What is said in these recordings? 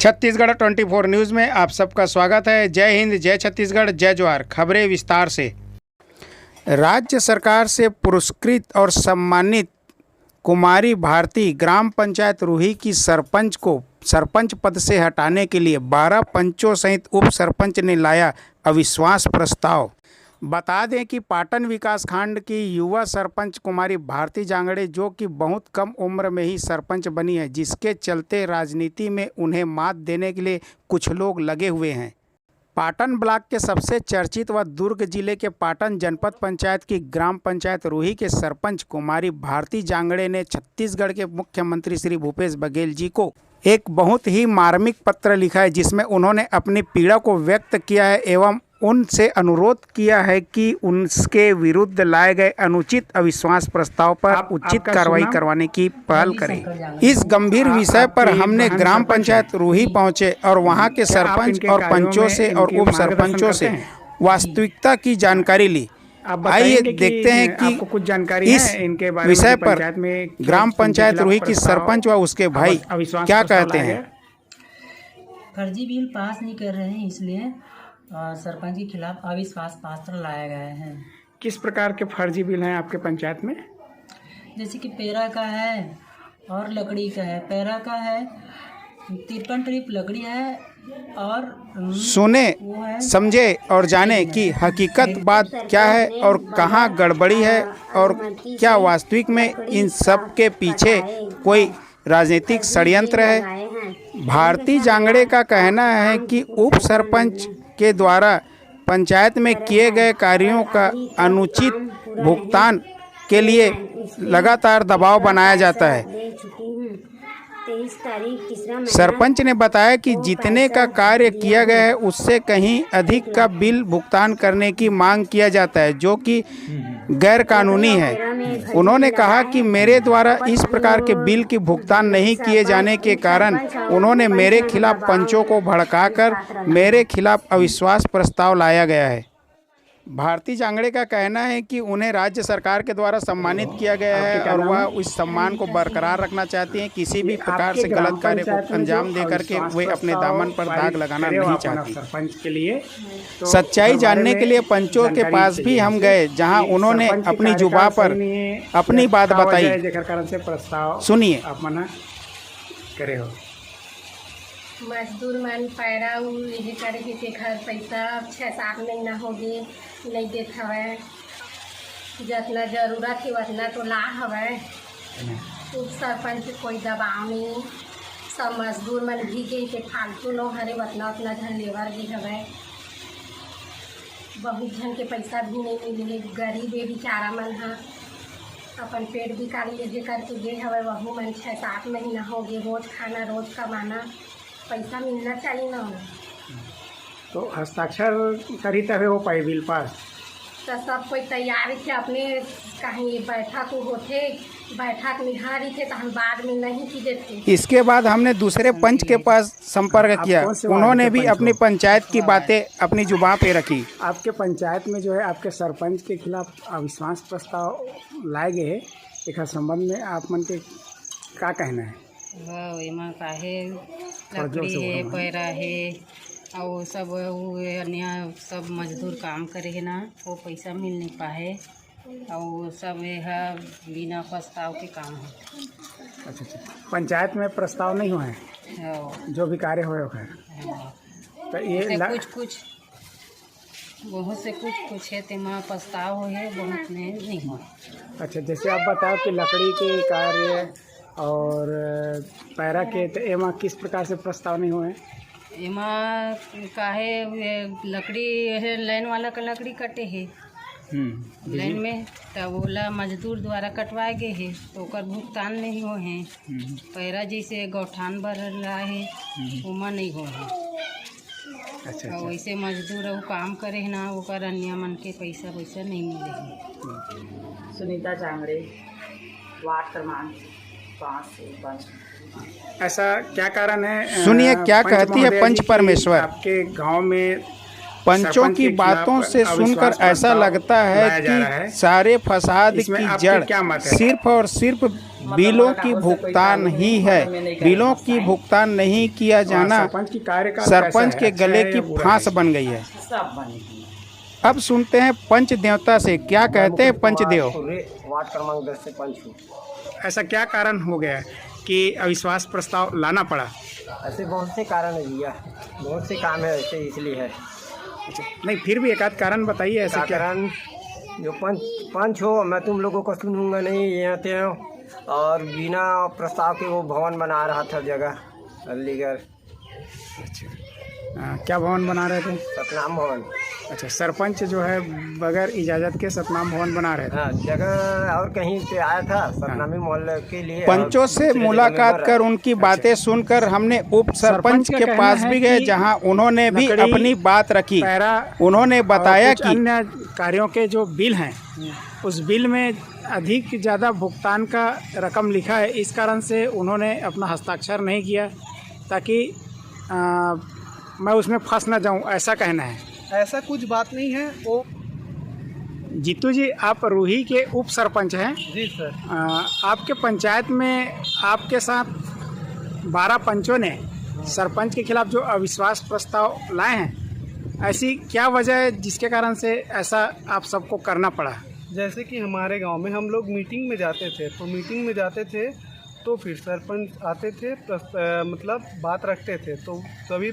Chhattisgarh 24 news में आप सबका स्वागत है। जय हिंद, जय छत्तीसगढ़, जय जवाहर। खबरें विस्तार से। राज्य सरकार से पुरस्कृत और सम्मानित कुमारी भारती ग्राम पंचायत रूही की सरपंच को सरपंच पद से हटाने के लिए 12 पंचों सहित उप सरपंच ने लाया अविश्वास प्रस्ताव। बता दें कि पाटन विकासखंड की युवा सरपंच कुमारी भारती जांगड़े, जो कि बहुत कम उम्र में ही सरपंच बनी है, जिसके चलते राजनीति में उन्हें मात देने के लिए कुछ लोग लगे हुए हैं। पाटन ब्लॉक के सबसे चर्चित व दुर्ग जिले के पाटन जनपद पंचायत की ग्राम पंचायत रूही के सरपंच कुमारी भारती जांगड़े ने छत्तीसगढ़ के मुख्यमंत्री श्री भूपेश बघेल जी को एक बहुत ही मार्मिक पत्र लिखा है, जिसमें उन्होंने अपनी पीड़ा को व्यक्त किया है एवं उनसे अनुरोध किया है कि उनके विरुद्ध लाए गए अनुचित अविश्वास प्रस्ताव पर उचित कार्रवाई करवाने की पहल करें। इस गंभीर विषय पर हमने ग्राम पंचायत रूही पहुंचे और वहां के सरपंच और पंचों से और उप सरपंचों से वास्तविकता की जानकारी ली। आइए देखते हैं कि कुछ जानकारी इस विषय पर ग्राम पंचायत रूही की सरपंच व उसके भाई क्या कहते हैं। फर्जी बिल पास नहीं कर रहे हैं, इसलिए सरपंच के खिलाफ अविश्वास पत्र लाया गया है। किस प्रकार के फर्जी बिल हैं आपके पंचायत में? जैसे कि पेरा का है और लकड़ी का है। पेरा का है 53 ट्रिप लकड़ी है और सुने, समझे और जाने कि हकीकत बात क्या है और कहाँ गड़बड़ी है और क्या वास्तविक में इन सब के पीछे कोई राजनीतिक षड्यंत्र है। भारती जांगड़े का कहना है कि उप सरपंच के द्वारा पंचायत में किए गए कार्यों का अनुचित भुगतान के लिए लगातार दबाव बनाया जाता है। सरपंच ने बताया कि जितने का कार्य किया गया है उससे कहीं अधिक का बिल भुगतान करने की मांग किया जाता है, जो कि गैर कानूनी है। उन्होंने कहा कि मेरे द्वारा इस प्रकार के बिल की भुगतान नहीं किए जाने के कारण उन्होंने मेरे खिलाफ पंचों को भड़काकर मेरे खिलाफ अविश्वास प्रस्ताव लाया गया है। भारती जांगड़े का कहना है कि उन्हें राज्य सरकार के द्वारा सम्मानित किया गया है और वह उस सम्मान को बरकरार रखना चाहती हैं। किसी भी प्रकार से गलत कार्य को अंजाम दे करके वे अपने दामन पर दाग लगाना नहीं चाहती। सरपंच के लिए सच्चाई जानने के लिए पंचों के पास भी हम गए, जहां उन्होंने अपनी जुबान पर अपनी बात बताई। सुनिए। आप मना करे हो मजदूर मन पैरा ये करे के घर पैसा 6-7 महीना हो गए नहीं देत हवै। जितना जरूरत है उतना तो ला हवै। उप सरपंच कोई दबाव नहीं। सब मजदूर मन भी गए के फालतू नो हरे उतना धन लेवर भी हवै। बहुत जन के पैसा भी नहीं मिले। गरीब बेचारा मन हा अपन पेट भी काट ले करके गए हवै। वहू मन 6-7 महीना हो गए। रोज खाना रोज कमाना, पैसा मिलना चाहिए ना। तो हस्ताक्षर करी तभी हो पाए बिल पास। तो सब कोई तैयारी थे, अपने कहीं बैठक होते बैठक निहारी थे तो हम बाद में नहीं की देते। इसके बाद हमने दूसरे पंच के पास संपर्क किया। उन्होंने भी अपनी पंचायत की बातें अपनी जुबान पे रखी। आपके पंचायत में जो है आपके सरपंच के खिलाफ अविश्वास प्रस्ताव लाए गए हैं, एक संबंध में आप मन के क्या कहना है? एमा काहे लकड़ी है, पैरा है और सब अन्य सब मजदूर काम करे है ना, वो पैसा मिल नहीं पाए और सब यह बिना प्रस्ताव के काम है। अच्छा, पंचायत में प्रस्ताव नहीं हुआ है जो भी कार्य हुए है। तो ये कुछ बहुत से कुछ है तेमा प्रस्ताव हो है, बहुत में नहीं हुआ। अच्छा, जैसे आप बताओ कि लकड़ी के कार्य और पैरा के, तो एमा किस प्रकार से प्रस्ताव नहीं हुए? एमा काहे लकड़ी है, लाइन वाला का लकड़ी कटे है लाइन में, तब ओला मजदूर द्वारा कटवाए गए है तो ओकर भुगतान नहीं हो है। पैरा जैसे गौठान भर रहा है उमा नहीं हो है। अच्छा। वैसे मजदूर वो काम करे है ना, ओकर अन्य मन के पैसा वैसा नहीं मिले है। सुनीता जांगड़े, वार्ड क्रमांक 5 ऐसा क्या कारण है? सुनिए क्या कहती है पंच परमेश्वर। आपके गांव में पंचों की बातों से सुनकर ऐसा लगता है कि सारे फसाद की जड़ सिर्फ और सिर्फ बिलों की भुगतान ही है। बिलों की भुगतान नहीं किया जाना सरपंच के गले की फांस बन गई है। सब बनी है। अब सुनते हैं पंच देवता से, क्या कहते हैं पंचदेव। वार्ड क्रमांक 10 से पंच हूँ। ऐसा क्या कारण हो गया कि अविश्वास प्रस्ताव लाना पड़ा? ऐसे बहुत से कारण है भैया, बहुत से काम है ऐसे, इसलिए है। नहीं, फिर भी एक आध कारण बताइए ऐसा क्या? कारण जो पंच हो, मैं तुम लोगों को सुनूंगा नहीं, यहाँ थे और बिना प्रस्ताव के वो भवन बना रहा था जगह अलीगढ़। क्या भवन बना रहे थे? सतनाम भवन। अच्छा, सरपंच जो है बगैर इजाज़त के सतनाम भवन बना रहे थे। हाँ, जगह और कहीं से आया था सतनामी मोहल्ले के लिए। पंचों से मुलाकात कर उनकी बातें सुनकर हमने उप सरपंच के पास भी गए, जहां उन्होंने भी अपनी बात रखी। उन्होंने बताया कि अन्य कार्यों के जो बिल हैं उस बिल में अधिक ज़्यादा भुगतान का रकम लिखा है, इस कारण से उन्होंने अपना हस्ताक्षर नहीं किया ताकि मैं उसमें फंस ना जाऊं, ऐसा कहना है। ऐसा कुछ बात नहीं है। वो जीतू जी, आप रूही के उप सरपंच हैं। जी सर। आपके पंचायत में आपके साथ 12 पंचों ने सरपंच के खिलाफ जो अविश्वास प्रस्ताव लाए हैं, ऐसी क्या वजह है जिसके कारण से ऐसा आप सबको करना पड़ा? जैसे कि हमारे गांव में हम लोग मीटिंग में जाते थे, तो मीटिंग में जाते थे तो फिर सरपंच आते थे, मतलब बात रखते थे, तो तभी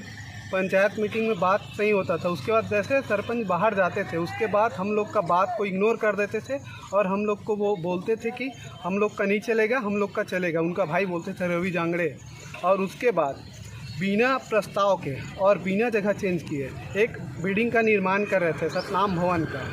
पंचायत मीटिंग में बात सही होता था। उसके बाद जैसे सरपंच बाहर जाते थे, उसके बाद हम लोग का बात को इग्नोर कर देते थे और हम लोग को वो बोलते थे कि हम लोग का नहीं चलेगा, हम लोग का चलेगा। उनका भाई बोलते थे रवि जांगड़े। और उसके बाद बिना प्रस्ताव के और बिना जगह चेंज किए एक बिल्डिंग का निर्माण कर रहे थे, सतनाम भवन का,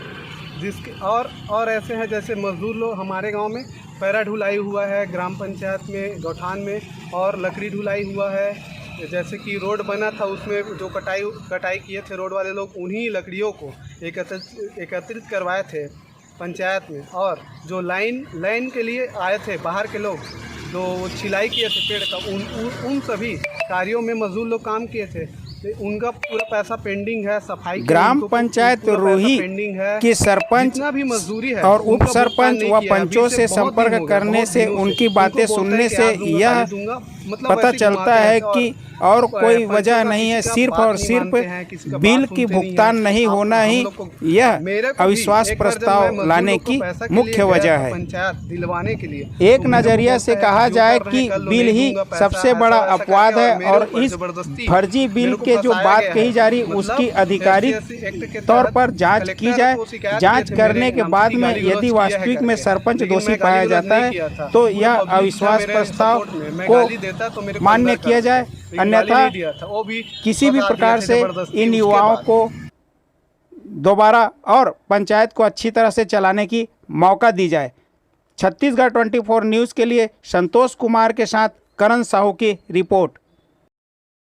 जिसके और ऐसे हैं जैसे मजदूर लोग हमारे गांव में पैरा ढुलाई हुआ है ग्राम पंचायत में गौठान में, और लकड़ी ढुलाई हुआ है। जैसे कि रोड बना था, उसमें जो कटाई किए थे रोड वाले लोग, उन्हीं लकड़ियों को एकत्रित करवाए थे पंचायत में। और जो लाइन के लिए आए थे बाहर के लोग, जो छिलाई किए थे पेड़ का, उन सभी कार्यों में मजदूर लोग काम किए थे। उनका पूरा पैसा पेंडिंग है। सफाई ग्राम पंचायत रूही की सरपंच भी मजदूरी है और उप सरपंच व पंचों से संपर्क करने से, उनकी बातें सुनने से यह पता चलता है कि और कोई वजह नहीं है, सिर्फ और सिर्फ बिल की भुगतान नहीं होना ही यह अविश्वास प्रस्ताव लाने की मुख्य वजह है। पंचायत दिलवाने के लिए एक नजरिया से कहा जाए कि बिल ही सबसे बड़ा अपवाद है, और इस फर्जी बिल के जो बात कही जा रही उसकी आधिकारिक तौर पर जांच की जाए। जांच करने के बाद में यदि वास्तविक में सरपंच दोषी पाया जाता है तो यह अविश्वास प्रस्ताव को मान्य किया जाए, अन्यथा किसी भी प्रकार से इन युवाओं को दोबारा और पंचायत को अच्छी तरह से चलाने की मौका दी जाए। छत्तीसगढ़ 24 न्यूज़ के लिए संतोष कुमार के साथ करण साहू की रिपोर्ट।